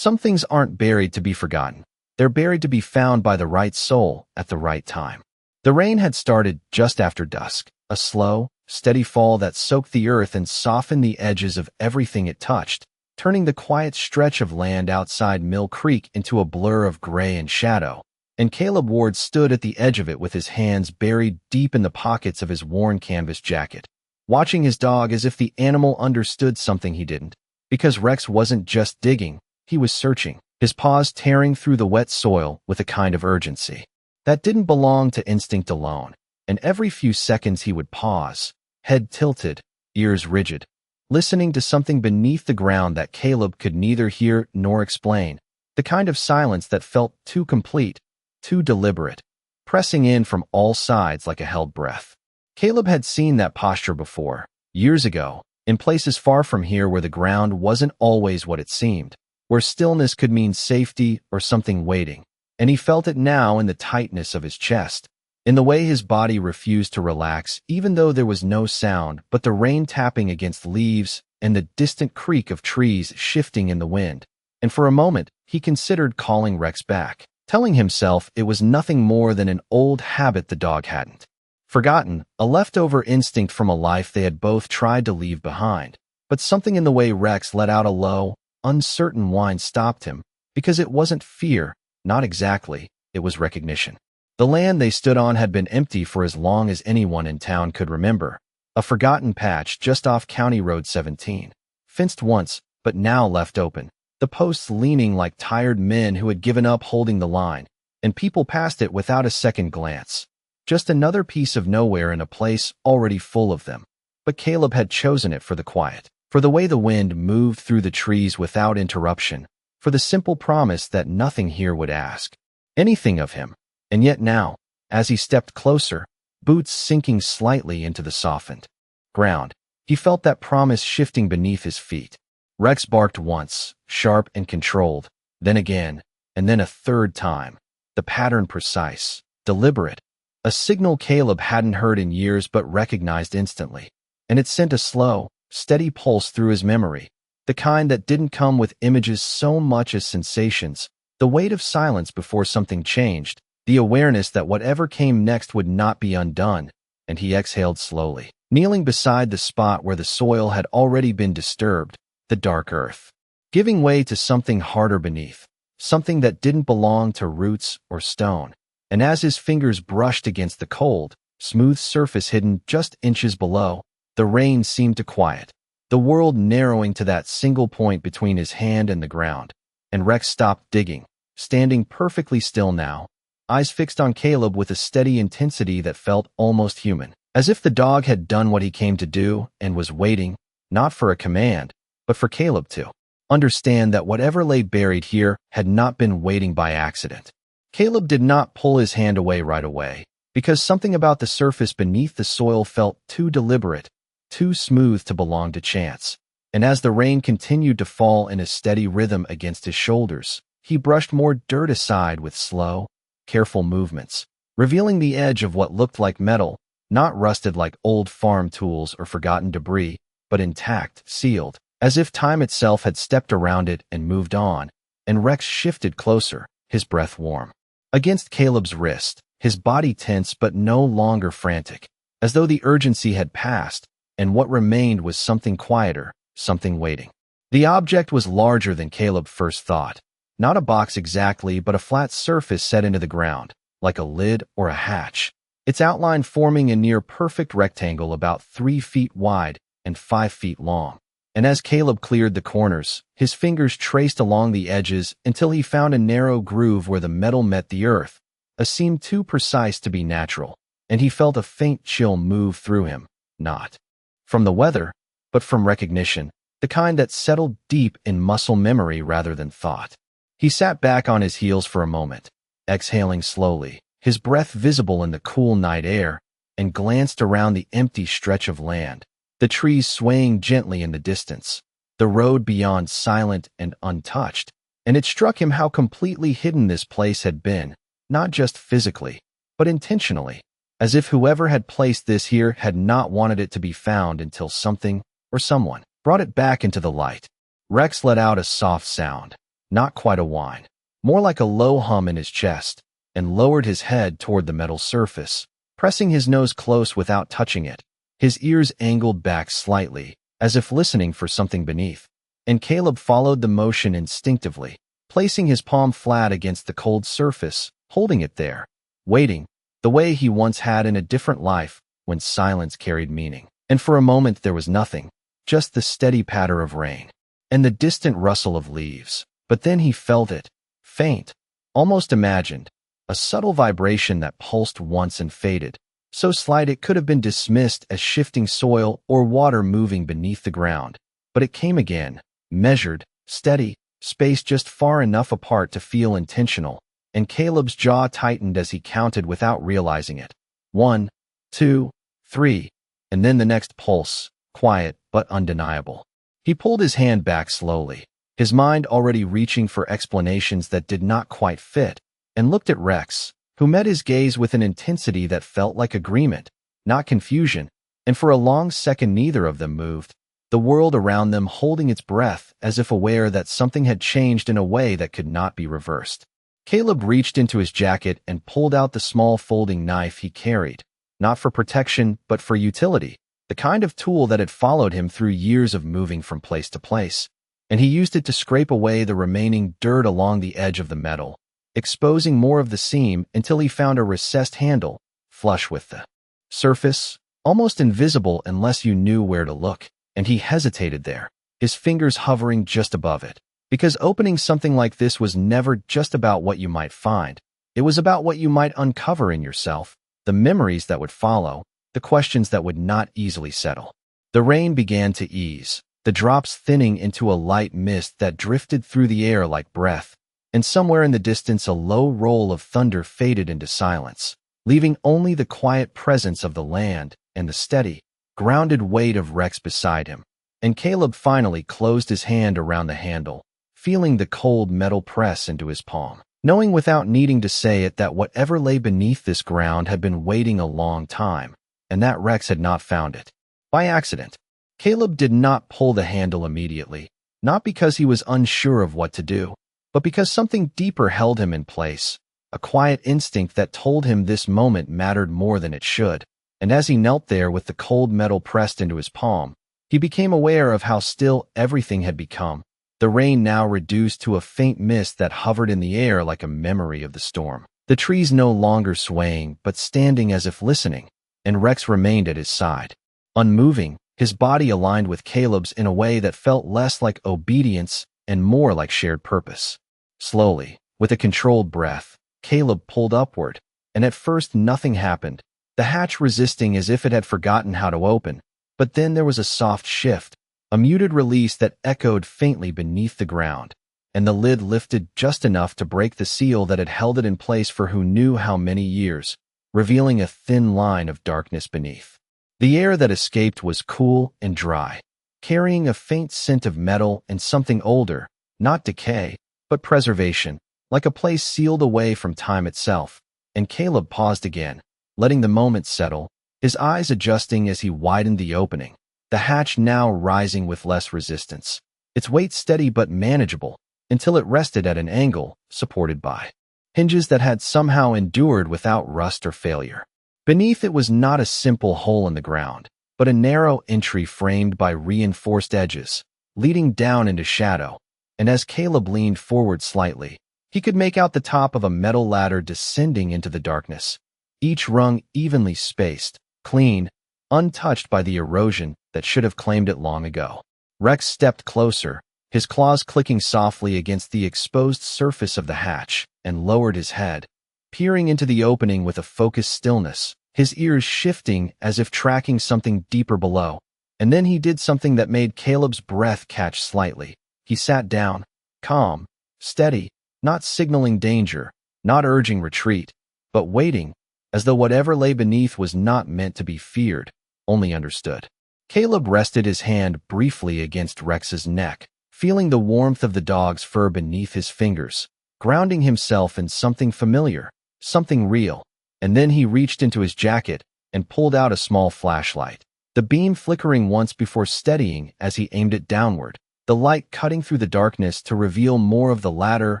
Some things aren't buried to be forgotten. They're buried to be found by the right soul at the right time. The rain had started just after dusk, a slow, steady fall that soaked the earth and softened the edges of everything it touched, turning the quiet stretch of land outside Mill Creek into a blur of gray and shadow. And Caleb Ward stood at the edge of it with his hands buried deep in the pockets of his worn canvas jacket, watching his dog as if the animal understood something he didn't. Because Rex wasn't just digging, he was searching, his paws tearing through the wet soil with a kind of urgency that didn't belong to instinct alone. And every few seconds he would pause, head tilted, ears rigid, listening to something beneath the ground that Caleb could neither hear nor explain, the kind of silence that felt too complete, too deliberate, pressing in from all sides like a held breath. Caleb had seen that posture before, years ago, in places far from here where the ground wasn't always what it seemed, where stillness could mean safety or something waiting, and he felt it now in the tightness of his chest, in the way his body refused to relax even though there was no sound but the rain tapping against leaves and the distant creak of trees shifting in the wind. And for a moment, he considered calling Rex back, telling himself it was nothing more than an old habit the dog hadn't forgotten, a leftover instinct from a life they had both tried to leave behind. But something in the way Rex let out a low, uncertain whine stopped him, because it wasn't fear, not exactly, it was recognition. The land they stood on had been empty for as long as anyone in town could remember, a forgotten patch just off County Road 17, fenced once, but now left open, the posts leaning like tired men who had given up holding the line, and people passed it without a second glance. Just another piece of nowhere in a place already full of them. But Caleb had chosen it for the quiet, for the way the wind moved through the trees without interruption, for the simple promise that nothing here would ask anything of him. And yet now, as he stepped closer, boots sinking slightly into the softened ground, he felt that promise shifting beneath his feet. Rex barked once, sharp and controlled, then again, and then a third time, the pattern precise, deliberate, a signal Caleb hadn't heard in years but recognized instantly. And it sent a slow, steady pulse through his memory, the kind that didn't come with images so much as sensations, the weight of silence before something changed, the awareness that whatever came next would not be undone. And he exhaled slowly, kneeling beside the spot where the soil had already been disturbed, the dark earth, giving way to something harder beneath, something that didn't belong to roots or stone. And as his fingers brushed against the cold, smooth surface hidden just inches below, the rain seemed to quiet, the world narrowing to that single point between his hand and the ground. And Rex stopped digging, standing perfectly still now, eyes fixed on Caleb with a steady intensity that felt almost human, as if the dog had done what he came to do and was waiting, not for a command, but for Caleb to understand that whatever lay buried here had not been waiting by accident. Caleb did not pull his hand away right away, because something about the surface beneath the soil felt too deliberate, too smooth to belong to chance. And as the rain continued to fall in a steady rhythm against his shoulders, he brushed more dirt aside with slow, careful movements, revealing the edge of what looked like metal, not rusted like old farm tools or forgotten debris, but intact, sealed, as if time itself had stepped around it and moved on. And Rex shifted closer, his breath warm against Caleb's wrist, his body tense but no longer frantic, as though the urgency had passed, and what remained was something quieter, something waiting. The object was larger than Caleb first thought, not a box exactly, but a flat surface set into the ground, like a lid or a hatch, its outline forming a near-perfect rectangle about 3 feet wide and 5 feet long. And as Caleb cleared the corners, his fingers traced along the edges until he found a narrow groove where the metal met the earth, a seam too precise to be natural, and he felt a faint chill move through him, not from the weather, but from recognition, the kind that settled deep in muscle memory rather than thought. He sat back on his heels for a moment, exhaling slowly, his breath visible in the cool night air, and glanced around the empty stretch of land, the trees swaying gently in the distance, the road beyond silent and untouched. And it struck him how completely hidden this place had been, not just physically, but intentionally, as if whoever had placed this here had not wanted it to be found until something or someone brought it back into the light. Rex let out a soft sound, not quite a whine, more like a low hum in his chest, and lowered his head toward the metal surface, pressing his nose close without touching it. His ears angled back slightly, as if listening for something beneath, and Caleb followed the motion instinctively, placing his palm flat against the cold surface, holding it there, waiting, the way he once had in a different life, when silence carried meaning. And for a moment there was nothing, just the steady patter of rain, and the distant rustle of leaves. But then he felt it, faint, almost imagined, a subtle vibration that pulsed once and faded, so slight it could have been dismissed as shifting soil or water moving beneath the ground. But it came again, measured, steady, spaced just far enough apart to feel intentional, and Caleb's jaw tightened as he counted without realizing it. 1, 2, 3, and then the next pulse, quiet but undeniable. He pulled his hand back slowly, his mind already reaching for explanations that did not quite fit, and looked at Rex, who met his gaze with an intensity that felt like agreement, not confusion, and for a long second neither of them moved, the world around them holding its breath as if aware that something had changed in a way that could not be reversed. Caleb reached into his jacket and pulled out the small folding knife he carried, not for protection but for utility, the kind of tool that had followed him through years of moving from place to place, and he used it to scrape away the remaining dirt along the edge of the metal, exposing more of the seam until he found a recessed handle, flush with the surface, almost invisible unless you knew where to look, and he hesitated there, his fingers hovering just above it. Because opening something like this was never just about what you might find. It was about what you might uncover in yourself, the memories that would follow, the questions that would not easily settle. The rain began to ease, the drops thinning into a light mist that drifted through the air like breath, and somewhere in the distance a low roll of thunder faded into silence, leaving only the quiet presence of the land and the steady, grounded weight of Rex beside him. And Caleb finally closed his hand around the handle, feeling the cold metal press into his palm, knowing without needing to say it that whatever lay beneath this ground had been waiting a long time, and that Rex had not found it. By accident, Caleb did not pull the handle immediately, not because he was unsure of what to do, but because something deeper held him in place, a quiet instinct that told him this moment mattered more than it should. And as he knelt there with the cold metal pressed into his palm, he became aware of how still everything had become, the rain now reduced to a faint mist that hovered in the air like a memory of the storm. The trees no longer swaying, but standing as if listening, and Rex remained at his side, unmoving, his body aligned with Caleb's in a way that felt less like obedience and more like shared purpose. Slowly, with a controlled breath, Caleb pulled upward, and at first nothing happened, the hatch resisting as if it had forgotten how to open. But then there was a soft shift, a muted release that echoed faintly beneath the ground, and the lid lifted just enough to break the seal that had held it in place for who knew how many years, revealing a thin line of darkness beneath. The air that escaped was cool and dry, carrying a faint scent of metal and something older, not decay, but preservation, like a place sealed away from time itself. And Caleb paused again, letting the moment settle, his eyes adjusting as he widened the opening, the hatch now rising with less resistance, its weight steady but manageable, until it rested at an angle, supported by hinges that had somehow endured without rust or failure. Beneath it was not a simple hole in the ground, but a narrow entry framed by reinforced edges, leading down into shadow, and as Caleb leaned forward slightly, he could make out the top of a metal ladder descending into the darkness, each rung evenly spaced, clean, untouched by the erosion that should have claimed it long ago. Rex stepped closer, his claws clicking softly against the exposed surface of the hatch, and lowered his head, peering into the opening with a focused stillness, his ears shifting as if tracking something deeper below. And then he did something that made Caleb's breath catch slightly. He sat down, calm, steady, not signaling danger, not urging retreat, but waiting, as though whatever lay beneath was not meant to be feared, only understood. Caleb rested his hand briefly against Rex's neck, feeling the warmth of the dog's fur beneath his fingers, grounding himself in something familiar, something real. And then he reached into his jacket and pulled out a small flashlight, the beam flickering once before steadying as he aimed it downward, the light cutting through the darkness to reveal more of the ladder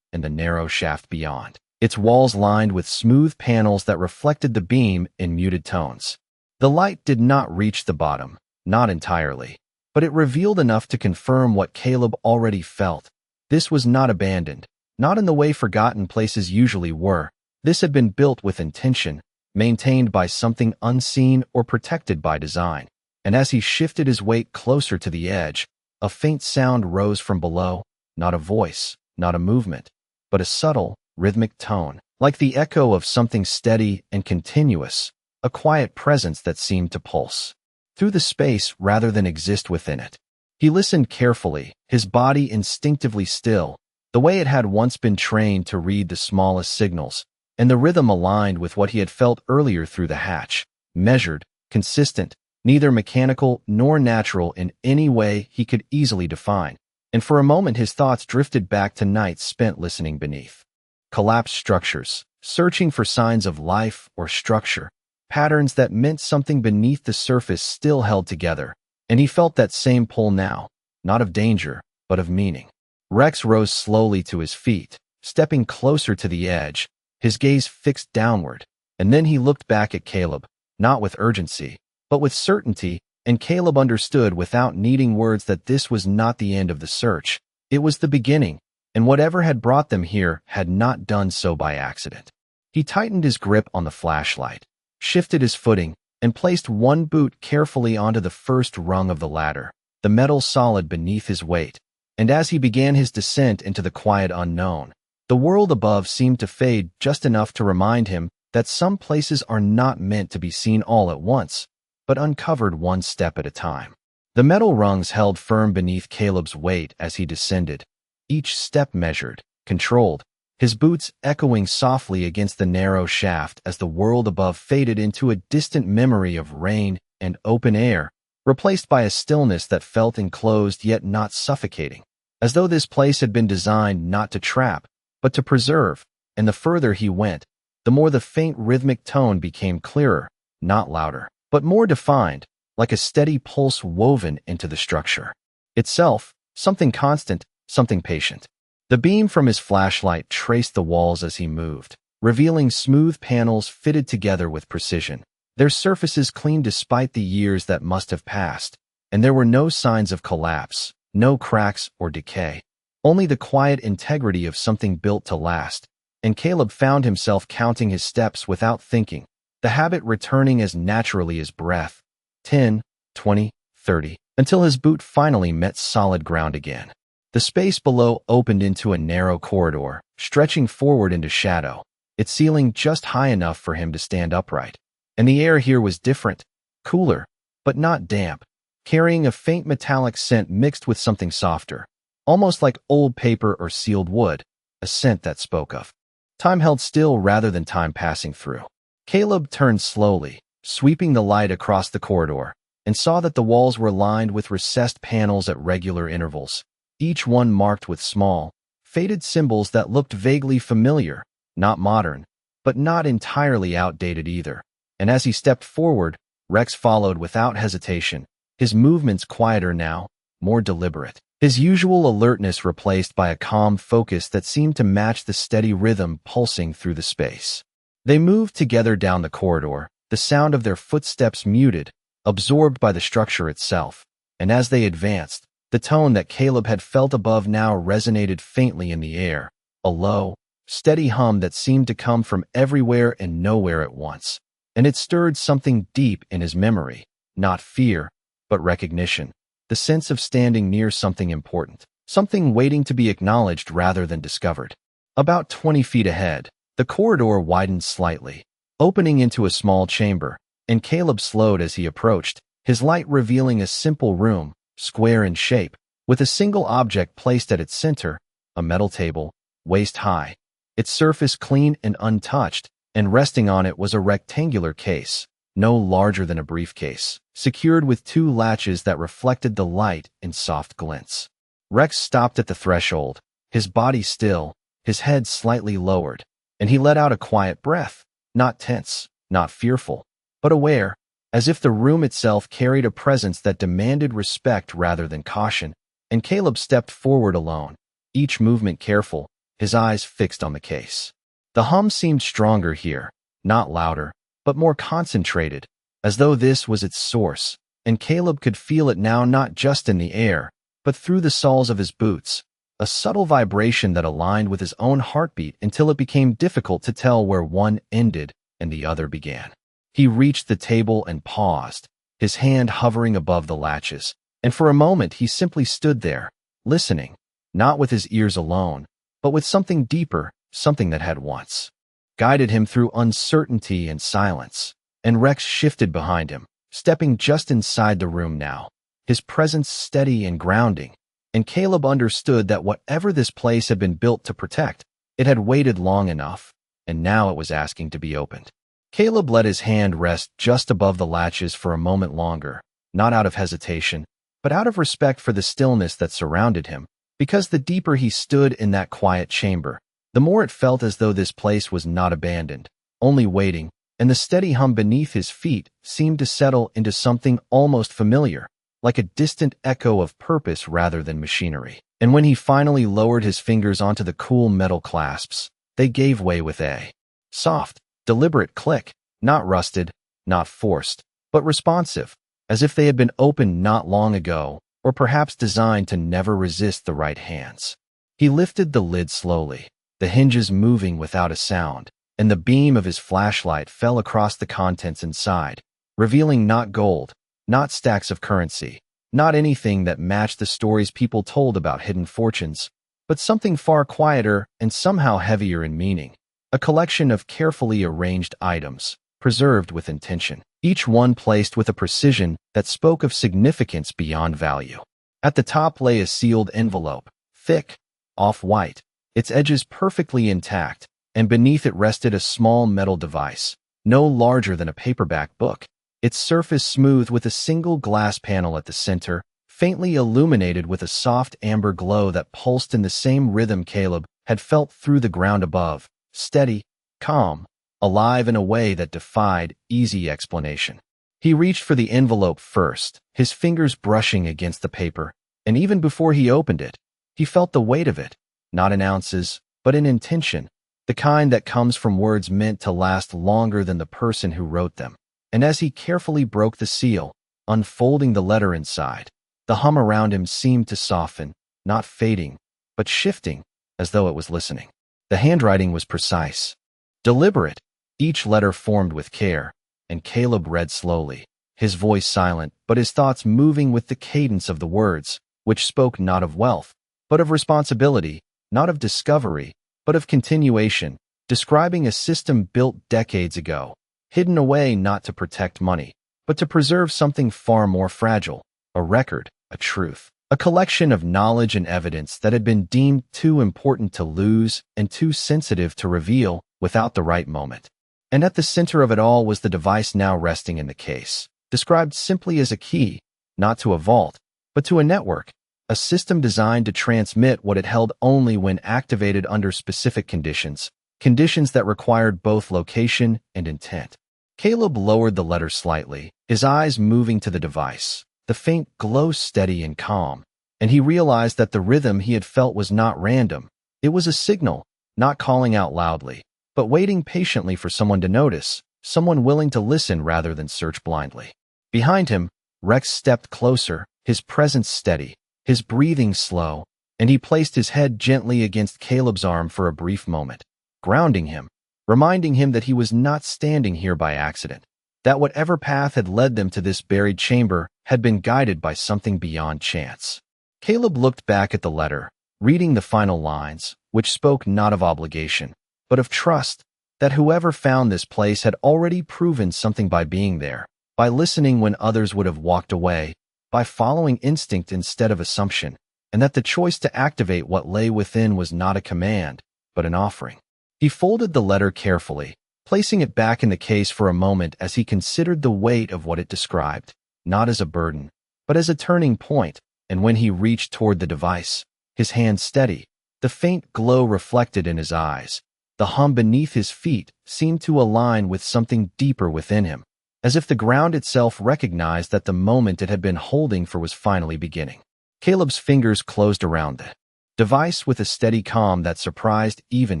and the narrow shaft beyond, its walls lined with smooth panels that reflected the beam in muted tones. The light did not reach the bottom, not entirely, but it revealed enough to confirm what Caleb already felt. This was not abandoned, not in the way forgotten places usually were. This had been built with intention, maintained by something unseen or protected by design. And as he shifted his weight closer to the edge, a faint sound rose from below, not a voice, not a movement, but a subtle, rhythmic tone, like the echo of something steady and continuous, a quiet presence that seemed to pulse through the space rather than exist within it. He listened carefully, his body instinctively still, the way it had once been trained to read the smallest signals, and the rhythm aligned with what he had felt earlier through the hatch, measured, consistent, neither mechanical nor natural in any way he could easily define. And for a moment his thoughts drifted back to nights spent listening beneath collapsed structures, searching for signs of life or structure, patterns that meant something beneath the surface still held together. And he felt that same pull now, not of danger, but of meaning. Rex rose slowly to his feet, stepping closer to the edge, his gaze fixed downward, and then he looked back at Caleb, not with urgency, but with certainty, and Caleb understood without needing words that this was not the end of the search. It was the beginning, and whatever had brought them here had not done so by accident. He tightened his grip on the flashlight, shifted his footing, and placed one boot carefully onto the first rung of the ladder, the metal solid beneath his weight. And as he began his descent into the quiet unknown, the world above seemed to fade just enough to remind him that some places are not meant to be seen all at once, but uncovered one step at a time. The metal rungs held firm beneath Caleb's weight as he descended, each step measured, controlled, his boots echoing softly against the narrow shaft as the world above faded into a distant memory of rain and open air, replaced by a stillness that felt enclosed yet not suffocating, as though this place had been designed not to trap, but to preserve. And the further he went, the more the faint rhythmic tone became clearer, not louder, but more defined, like a steady pulse woven into the structure itself, something constant, something patient. The beam from his flashlight traced the walls as he moved, revealing smooth panels fitted together with precision, their surfaces clean despite the years that must have passed, and there were no signs of collapse, no cracks or decay, only the quiet integrity of something built to last. And Caleb found himself counting his steps without thinking, the habit returning as naturally as breath, 10, 20, 30, until his boot finally met solid ground again. The space below opened into a narrow corridor, stretching forward into shadow, its ceiling just high enough for him to stand upright. And the air here was different, cooler, but not damp, carrying a faint metallic scent mixed with something softer, almost like old paper or sealed wood, a scent that spoke of time held still rather than time passing through. Caleb turned slowly, sweeping the light across the corridor, and saw that the walls were lined with recessed panels at regular intervals, each one marked with small, faded symbols that looked vaguely familiar, not modern, but not entirely outdated either. And as he stepped forward, Rex followed without hesitation, his movements quieter now, more deliberate, his usual alertness replaced by a calm focus that seemed to match the steady rhythm pulsing through the space. They moved together down the corridor, the sound of their footsteps muted, absorbed by the structure itself, and as they advanced, the tone that Caleb had felt above now resonated faintly in the air, a low, steady hum that seemed to come from everywhere and nowhere at once. And it stirred something deep in his memory, not fear, but recognition, the sense of standing near something important, something waiting to be acknowledged rather than discovered. About 20 feet ahead, the corridor widened slightly, opening into a small chamber, and Caleb slowed as he approached, his light revealing a simple room, square in shape, with a single object placed at its center, a metal table, waist-high, its surface clean and untouched, and resting on it was a rectangular case, no larger than a briefcase, secured with 2 latches that reflected the light in soft glints. Rex stopped at the threshold, his body still, his head slightly lowered, and he let out a quiet breath, not tense, not fearful, but aware, as if the room itself carried a presence that demanded respect rather than caution. and Caleb stepped forward alone, each movement careful, his eyes fixed on the case. The hum seemed stronger here, not louder, but more concentrated, as though this was its source, and Caleb could feel it now not just in the air, but through the soles of his boots, a subtle vibration that aligned with his own heartbeat until it became difficult to tell where one ended and the other began. He reached the table and paused, his hand hovering above the latches, and for a moment he simply stood there, listening, not with his ears alone, but with something deeper, something that had once guided him through uncertainty and silence. And Rex shifted behind him, stepping just inside the room now, his presence steady and grounding, and Caleb understood that whatever this place had been built to protect, it had waited long enough, and now it was asking to be opened. Caleb let his hand rest just above the latches for a moment longer, not out of hesitation, but out of respect for the stillness that surrounded him, because the deeper he stood in that quiet chamber, the more it felt as though this place was not abandoned, only waiting, and the steady hum beneath his feet seemed to settle into something almost familiar, like a distant echo of purpose rather than machinery. And when he finally lowered his fingers onto the cool metal clasps, they gave way with a soft, deliberate click, not rusted, not forced, but responsive, as if they had been opened not long ago, or perhaps designed to never resist the right hands. He lifted the lid slowly, the hinges moving without a sound, and the beam of his flashlight fell across the contents inside, revealing not gold, not stacks of currency, not anything that matched the stories people told about hidden fortunes, but something far quieter and somehow heavier in meaning, a collection of carefully arranged items, preserved with intention, each one placed with a precision that spoke of significance beyond value. At the top lay a sealed envelope, thick, off-white, its edges perfectly intact, and beneath it rested a small metal device, no larger than a paperback book, its surface smooth with a single glass panel at the center, faintly illuminated with a soft amber glow that pulsed in the same rhythm Caleb had felt through the ground above, steady, calm, alive in a way that defied easy explanation. He reached for the envelope first, his fingers brushing against the paper, and even before he opened it, he felt the weight of it, not in ounces, but in intention, the kind that comes from words meant to last longer than the person who wrote them. And as he carefully broke the seal, unfolding the letter inside, the hum around him seemed to soften, not fading, but shifting, as though it was listening. The handwriting was precise, deliberate, each letter formed with care, and Caleb read slowly, his voice silent, but his thoughts moving with the cadence of the words, which spoke not of wealth, but of responsibility, not of discovery, but of continuation, describing a system built decades ago, hidden away not to protect money, but to preserve something far more fragile, a record, a truth, a collection of knowledge and evidence that had been deemed too important to lose and too sensitive to reveal without the right moment. And at the center of it all was the device now resting in the case, described simply as a key, not to a vault, but to a network, a system designed to transmit what it held only when activated under specific conditions, conditions that required both location and intent. Caleb lowered the letter slightly, his eyes moving to the device, the faint glow steady and calm, and he realized that the rhythm he had felt was not random. It was a signal, not calling out loudly, but waiting patiently for someone to notice, someone willing to listen rather than search blindly. Behind him, Rex stepped closer, his presence steady, his breathing slow, and he placed his head gently against Caleb's arm for a brief moment, grounding him, reminding him that he was not standing here by accident, that whatever path had led them to this buried chamber had been guided by something beyond chance. Caleb looked back at the letter, reading the final lines, which spoke not of obligation, but of trust, that whoever found this place had already proven something by being there, by listening when others would have walked away, by following instinct instead of assumption, and that the choice to activate what lay within was not a command, but an offering. He folded the letter carefully, placing it back in the case for a moment as he considered the weight of what it described, not as a burden, but as a turning point, and when he reached toward the device, his hand steady, the faint glow reflected in his eyes, the hum beneath his feet seemed to align with something deeper within him, as if the ground itself recognized that the moment it had been holding for was finally beginning. Caleb's fingers closed around the device with a steady calm that surprised even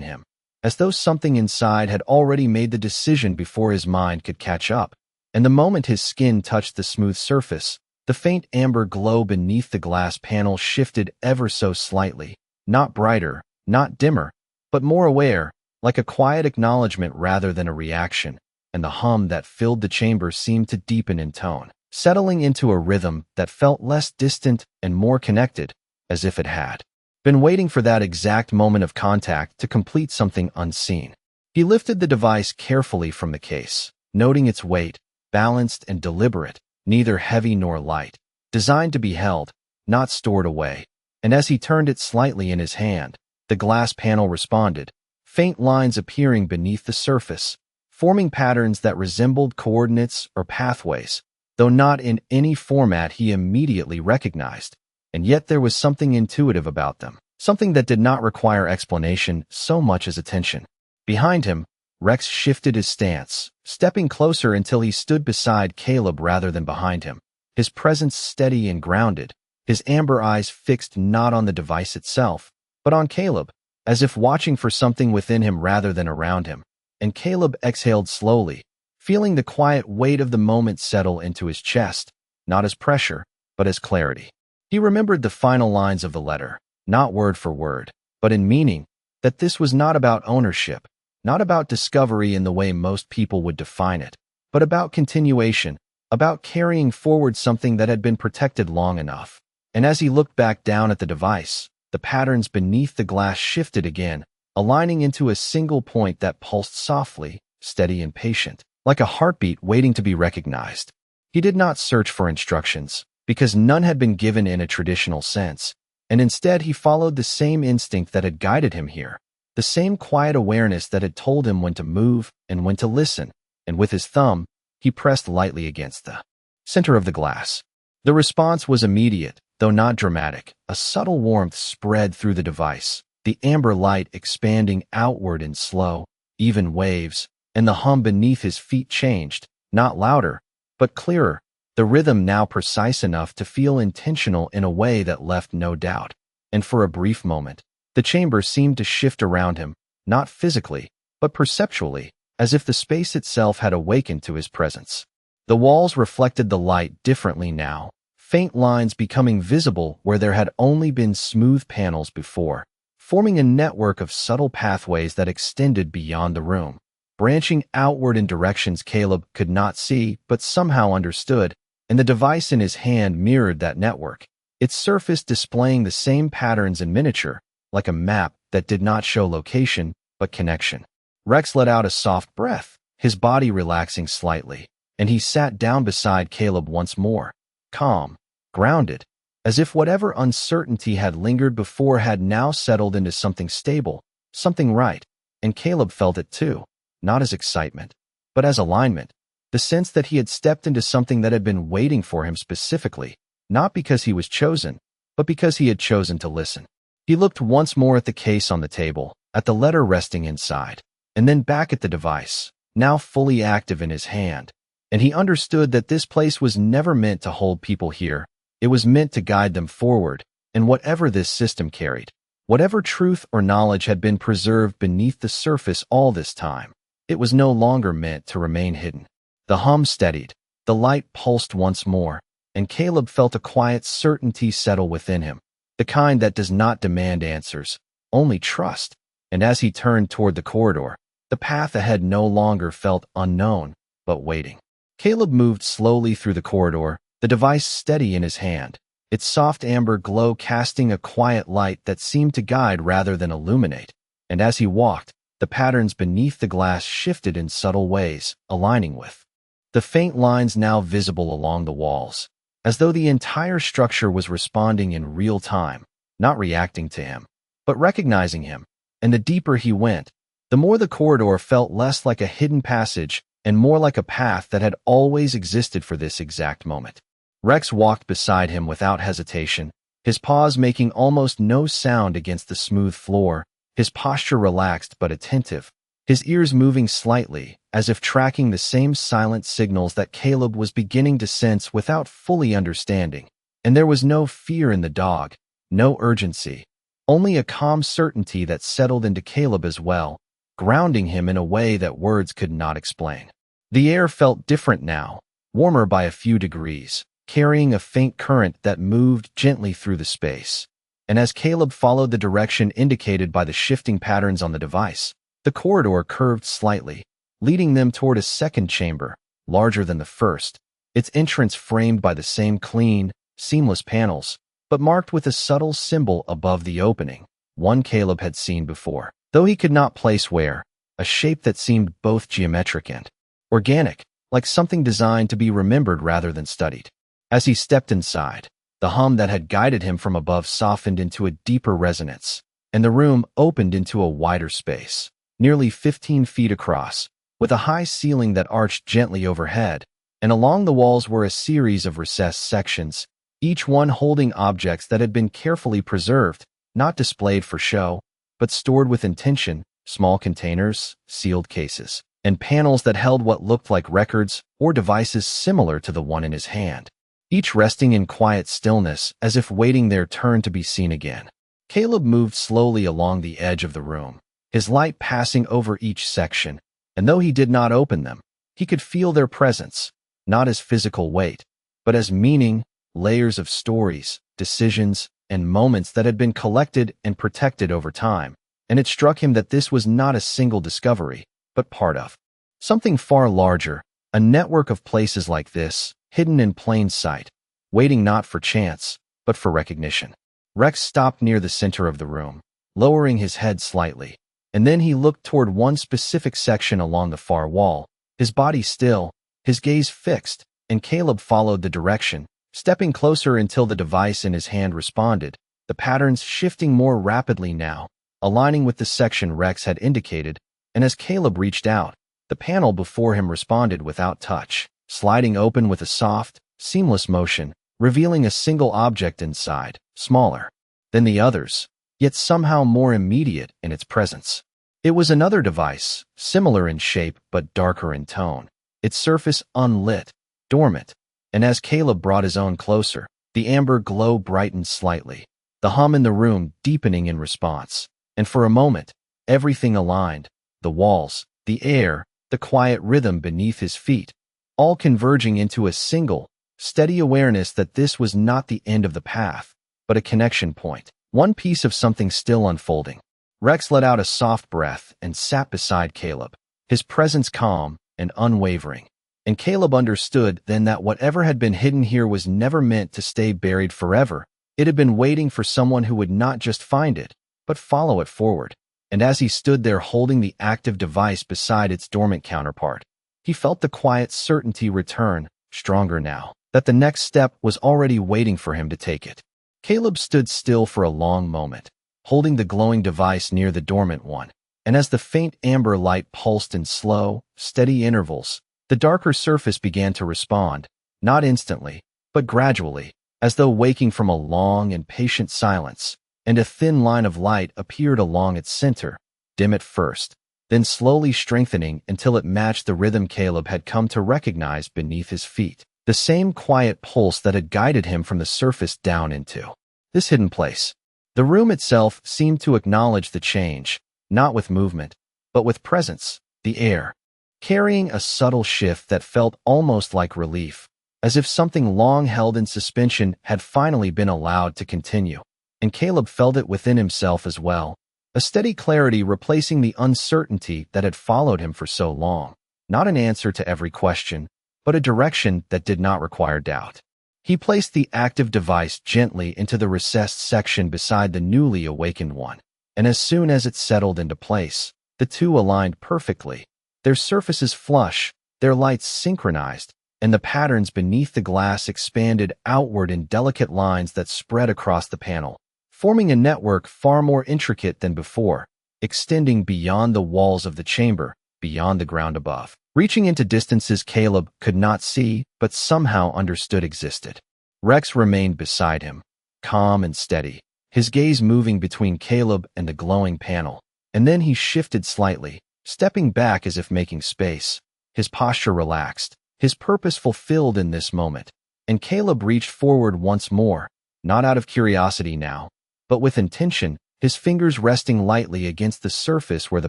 him, as though something inside had already made the decision before his mind could catch up. And the moment his skin touched the smooth surface, the faint amber glow beneath the glass panel shifted ever so slightly, not brighter, not dimmer, but more aware, like a quiet acknowledgement rather than a reaction, and the hum that filled the chamber seemed to deepen in tone, settling into a rhythm that felt less distant and more connected, as if it had been waiting for that exact moment of contact to complete something unseen. He lifted the device carefully from the case, noting its weight, balanced and deliberate, neither heavy nor light, designed to be held, not stored away. And as he turned it slightly in his hand, the glass panel responded, faint lines appearing beneath the surface, forming patterns that resembled coordinates or pathways, though not in any format he immediately recognized. And yet there was something intuitive about them, something that did not require explanation so much as attention. Behind him, Rex shifted his stance, stepping closer until he stood beside Caleb rather than behind him, his presence steady and grounded, his amber eyes fixed not on the device itself, but on Caleb, as if watching for something within him rather than around him. And Caleb exhaled slowly, feeling the quiet weight of the moment settle into his chest, not as pressure, but as clarity. He remembered the final lines of the letter, not word for word, but in meaning, that this was not about ownership, not about discovery in the way most people would define it, but about continuation, about carrying forward something that had been protected long enough. And as he looked back down at the device, the patterns beneath the glass shifted again, aligning into a single point that pulsed softly, steady and patient, like a heartbeat waiting to be recognized. He did not search for instructions, because none had been given in a traditional sense, and instead he followed the same instinct that had guided him here, the same quiet awareness that had told him when to move and when to listen, and with his thumb, he pressed lightly against the center of the glass. The response was immediate, though not dramatic. A subtle warmth spread through the device, the amber light expanding outward in slow, even waves, and the hum beneath his feet changed, not louder, but clearer, the rhythm now precise enough to feel intentional in a way that left no doubt. And for a brief moment, the chamber seemed to shift around him, not physically, but perceptually, as if the space itself had awakened to his presence. The walls reflected the light differently now, faint lines becoming visible where there had only been smooth panels before, forming a network of subtle pathways that extended beyond the room, branching outward in directions Caleb could not see but somehow understood, and the device in his hand mirrored that network, its surface displaying the same patterns in miniature, like a map that did not show location but connection. Rex let out a soft breath, his body relaxing slightly, and he sat down beside Caleb once more, calm, grounded, as if whatever uncertainty had lingered before had now settled into something stable, something right, and Caleb felt it too, not as excitement, but as alignment, the sense that he had stepped into something that had been waiting for him specifically, not because he was chosen, but because he had chosen to listen. He looked once more at the case on the table, at the letter resting inside, and then back at the device, now fully active in his hand, and he understood that this place was never meant to hold people here. It was meant to guide them forward, and whatever this system carried, whatever truth or knowledge had been preserved beneath the surface all this time, it was no longer meant to remain hidden. The hum steadied, the light pulsed once more, and Caleb felt a quiet certainty settle within him, the kind that does not demand answers, only trust. And as he turned toward the corridor, the path ahead no longer felt unknown, but waiting. Caleb moved slowly through the corridor, the device steady in his hand, its soft amber glow casting a quiet light that seemed to guide rather than illuminate. And as he walked, the patterns beneath the glass shifted in subtle ways, aligning with the faint lines now visible along the walls, as though the entire structure was responding in real time, not reacting to him, but recognizing him. And the deeper he went, the more the corridor felt less like a hidden passage and more like a path that had always existed for this exact moment. Rex walked beside him without hesitation, his paws making almost no sound against the smooth floor, his posture relaxed but attentive, his ears moving slightly, as if tracking the same silent signals that Caleb was beginning to sense without fully understanding. And there was no fear in the dog, no urgency, only a calm certainty that settled into Caleb as well, grounding him in a way that words could not explain. The air felt different now, warmer by a few degrees, carrying a faint current that moved gently through the space. And as Caleb followed the direction indicated by the shifting patterns on the device, the corridor curved slightly, leading them toward a second chamber, larger than the first, its entrance framed by the same clean, seamless panels, but marked with a subtle symbol above the opening, one Caleb had seen before, though he could not place where, a shape that seemed both geometric and organic, like something designed to be remembered rather than studied. As he stepped inside, the hum that had guided him from above softened into a deeper resonance, and the room opened into a wider space, nearly 15 feet across, with a high ceiling that arched gently overhead, and along the walls were a series of recessed sections, each one holding objects that had been carefully preserved, not displayed for show, but stored with intention, small containers, sealed cases, and panels that held what looked like records or devices similar to the one in his hand, each resting in quiet stillness as if waiting their turn to be seen again. Caleb moved slowly along the edge of the room, his light passing over each section, and though he did not open them, he could feel their presence, not as physical weight, but as meaning, layers of stories, decisions, and moments that had been collected and protected over time, and it struck him that this was not a single discovery, but part of something far larger, a network of places like this, hidden in plain sight, waiting not for chance, but for recognition. Rex stopped near the center of the room, lowering his head slightly, and then he looked toward one specific section along the far wall, his body still, his gaze fixed, and Caleb followed the direction, stepping closer until the device in his hand responded, the patterns shifting more rapidly now, aligning with the section Rex had indicated, and as Caleb reached out, the panel before him responded without touch, sliding open with a soft, seamless motion, revealing a single object inside, smaller than the others, yet somehow more immediate in its presence. It was another device, similar in shape but darker in tone, its surface unlit, dormant, and as Caleb brought his own closer, the amber glow brightened slightly, the hum in the room deepening in response, and for a moment, everything aligned, the walls, the air, the quiet rhythm beneath his feet, all converging into a single, steady awareness that this was not the end of the path, but a connection point, one piece of something still unfolding. Rex let out a soft breath and sat beside Caleb, his presence calm and unwavering. And Caleb understood then that whatever had been hidden here was never meant to stay buried forever. It had been waiting for someone who would not just find it, but follow it forward. And as he stood there holding the active device beside its dormant counterpart, he felt the quiet certainty return, stronger now, that the next step was already waiting for him to take it. Caleb stood still for a long moment, holding the glowing device near the dormant one, and as the faint amber light pulsed in slow, steady intervals, the darker surface began to respond, not instantly, but gradually, as though waking from a long and patient silence, and a thin line of light appeared along its center, dim at first, then slowly strengthening until it matched the rhythm Caleb had come to recognize beneath his feet, the same quiet pulse that had guided him from the surface down into this hidden place. The room itself seemed to acknowledge the change, not with movement, but with presence, the air, carrying a subtle shift that felt almost like relief, as if something long held in suspension had finally been allowed to continue. And Caleb felt it within himself as well, a steady clarity replacing the uncertainty that had followed him for so long, not an answer to every question, but a direction that did not require doubt. He placed the active device gently into the recessed section beside the newly awakened one, and as soon as it settled into place, the two aligned perfectly, their surfaces flush, their lights synchronized, and the patterns beneath the glass expanded outward in delicate lines that spread across the panel, forming a network far more intricate than before, extending beyond the walls of the chamber, beyond the ground above, reaching into distances Caleb could not see but somehow understood existed. Rex remained beside him, calm and steady, his gaze moving between Caleb and the glowing panel, and then he shifted slightly, stepping back as if making space, his posture relaxed, his purpose fulfilled in this moment, and Caleb reached forward once more, not out of curiosity now, but with intention, his fingers resting lightly against the surface where the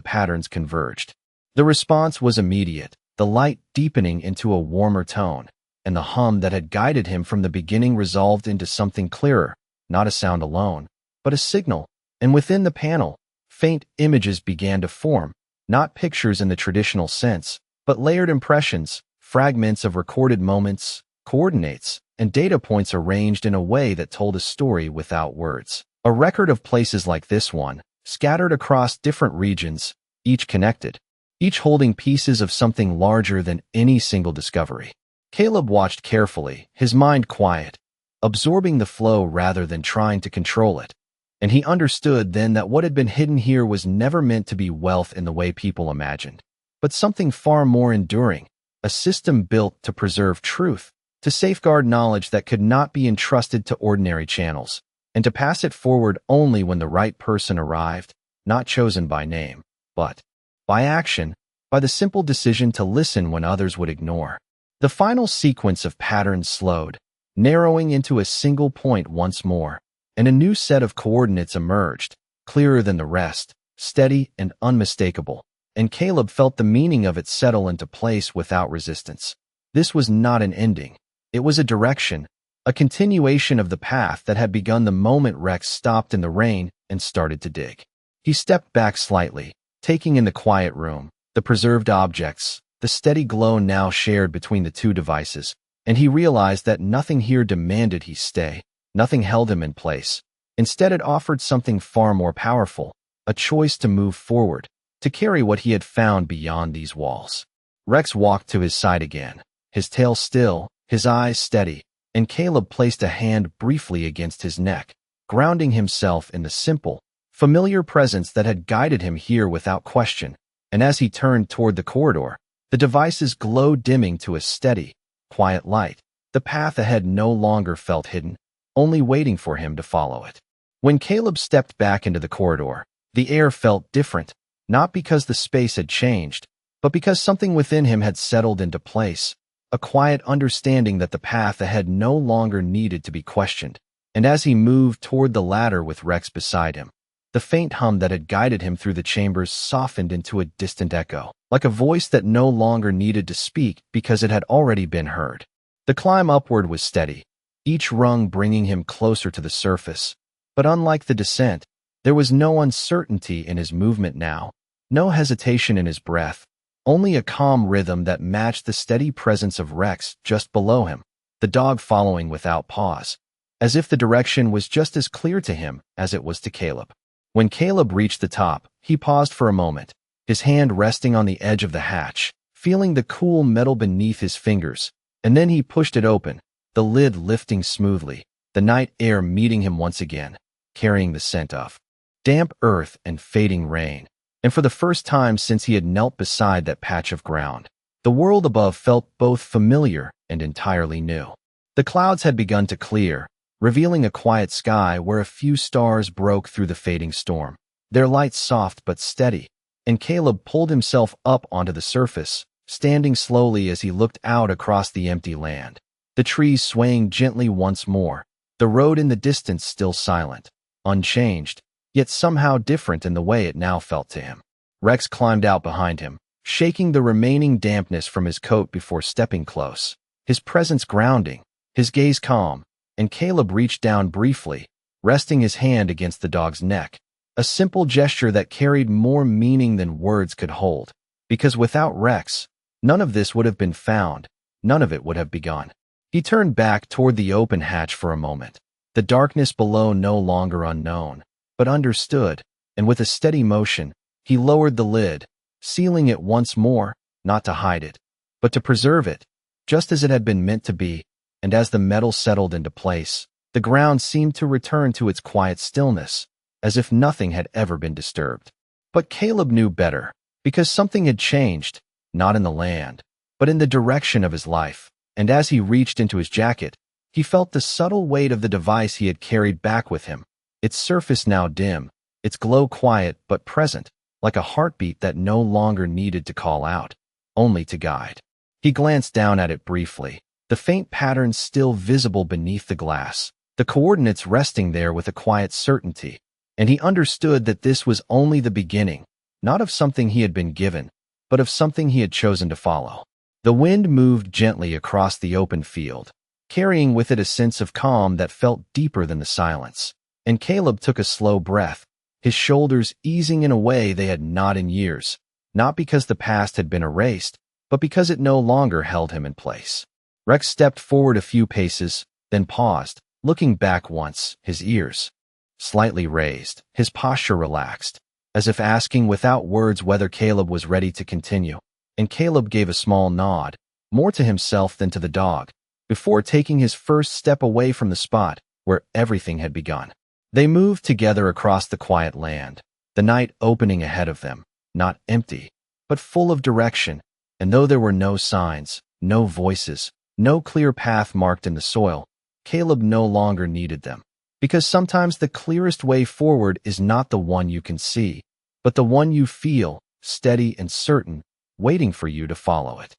patterns converged. The response was immediate, the light deepening into a warmer tone, and the hum that had guided him from the beginning resolved into something clearer, not a sound alone, but a signal, and within the panel, faint images began to form, not pictures in the traditional sense, but layered impressions, fragments of recorded moments, coordinates, and data points arranged in a way that told a story without words. A record of places like this one, scattered across different regions, each connected, each holding pieces of something larger than any single discovery. Caleb watched carefully, his mind quiet, absorbing the flow rather than trying to control it. And he understood then that what had been hidden here was never meant to be wealth in the way people imagined, but something far more enduring, a system built to preserve truth, to safeguard knowledge that could not be entrusted to ordinary channels, and to pass it forward only when the right person arrived, not chosen by name, but by action, by the simple decision to listen when others would ignore. The final sequence of patterns slowed, narrowing into a single point once more, and a new set of coordinates emerged, clearer than the rest, steady and unmistakable, and Caleb felt the meaning of it settle into place without resistance. This was not an ending. It was a direction, a continuation of the path that had begun the moment Rex stopped in the rain and started to dig. He stepped back slightly, taking in the quiet room, the preserved objects, the steady glow now shared between the two devices, and he realized that nothing here demanded he stay, nothing held him in place. Instead, it offered something far more powerful, a choice to move forward, to carry what he had found beyond these walls. Rex walked to his side again, his tail still, his eyes steady, and Caleb placed a hand briefly against his neck, grounding himself in the simple, familiar presence that had guided him here without question. And as he turned toward the corridor, the device's glow dimming to a steady, quiet light, the path ahead no longer felt hidden, only waiting for him to follow it. When Caleb stepped back into the corridor, the air felt different, not because the space had changed, but because something within him had settled into place, a quiet understanding that the path ahead no longer needed to be questioned. And as he moved toward the ladder with Rex beside him, the faint hum that had guided him through the chambers softened into a distant echo, like a voice that no longer needed to speak because it had already been heard. The climb upward was steady, each rung bringing him closer to the surface. But unlike the descent, there was no uncertainty in his movement now, no hesitation in his breath, only a calm rhythm that matched the steady presence of Rex just below him, the dog following without pause, as if the direction was just as clear to him as it was to Caleb. When Caleb reached the top, he paused for a moment, his hand resting on the edge of the hatch, feeling the cool metal beneath his fingers, and then he pushed it open, the lid lifting smoothly, the night air meeting him once again, carrying the scent of damp earth and fading rain. And for the first time since he had knelt beside that patch of ground, the world above felt both familiar and entirely new. The clouds had begun to clear, revealing a quiet sky where a few stars broke through the fading storm, their light soft but steady, and Caleb pulled himself up onto the surface, standing slowly as he looked out across the empty land, the trees swaying gently once more, the road in the distance still silent, unchanged, yet somehow different in the way it now felt to him. Rex climbed out behind him, shaking the remaining dampness from his coat before stepping close, his presence grounding, his gaze calm, and Caleb reached down briefly, resting his hand against the dog's neck, a simple gesture that carried more meaning than words could hold, because without Rex, none of this would have been found, none of it would have begun. He turned back toward the open hatch for a moment, the darkness below no longer unknown, but understood, and with a steady motion, he lowered the lid, sealing it once more, not to hide it, but to preserve it, just as it had been meant to be. And as the metal settled into place, the ground seemed to return to its quiet stillness, as if nothing had ever been disturbed. But Caleb knew better, because something had changed, not in the land, but in the direction of his life. And as he reached into his jacket, he felt the subtle weight of the device he had carried back with him, its surface now dim, its glow quiet but present, like a heartbeat that no longer needed to call out, only to guide. He glanced down at it briefly, the faint patterns still visible beneath the glass, the coordinates resting there with a quiet certainty. And he understood that this was only the beginning, not of something he had been given, but of something he had chosen to follow. The wind moved gently across the open field, carrying with it a sense of calm that felt deeper than the silence. And Caleb took a slow breath, his shoulders easing in a way they had not in years, not because the past had been erased, but because it no longer held him in place. Rex stepped forward a few paces, then paused, looking back once, his ears slightly raised, his posture relaxed, as if asking without words whether Caleb was ready to continue. And Caleb gave a small nod, more to himself than to the dog, before taking his first step away from the spot where everything had begun. They moved together across the quiet land, the night opening ahead of them, not empty, but full of direction. And though there were no signs, no voices, no clear path marked in the soil, Caleb no longer needed them. Because sometimes the clearest way forward is not the one you can see, but the one you feel, steady and certain, waiting for you to follow it.